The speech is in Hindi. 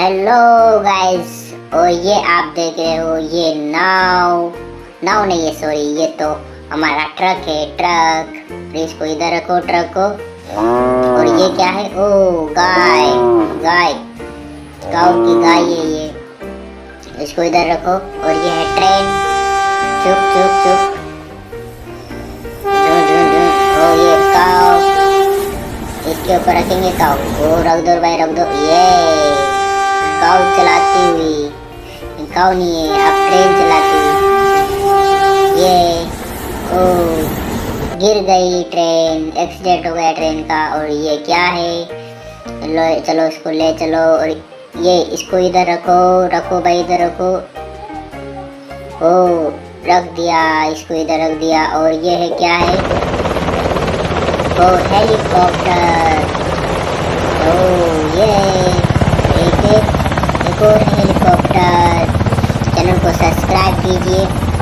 हेलो गाइस, और ये आप देख रहे हो ये नाव नहीं है, सॉरी, ये तो हमारा ट्रक है, ट्रक। तो इसको इधर रखो, ट्रक को। और ये क्या है? ओ गाय, गाँव की गाय है ये। इसको इधर रखो। और ये है ट्रेन। चुप चुप चुप। ओ ये काव, इसके ऊपर रखेंगे काव। ओ रख दो भाई, रख दो। ये काव चलाती हुई, काव नहीं है, अब ट्रेन चलाती हुई। ये ओ गिर गई ट्रेन, एक्सीडेंट हो गया ट्रेन का। और ये क्या है? चलो इसको ले चलो। और ये इसको इधर रखो, रखो भाई, इधर रखो। ओ रख दिया, इसको इधर रख दिया। और ये है क्या है? ओ हेलीकॉप्टर। ओ ये एक और हेलीकॉप्टर। चैनल को सब्सक्राइब कीजिए।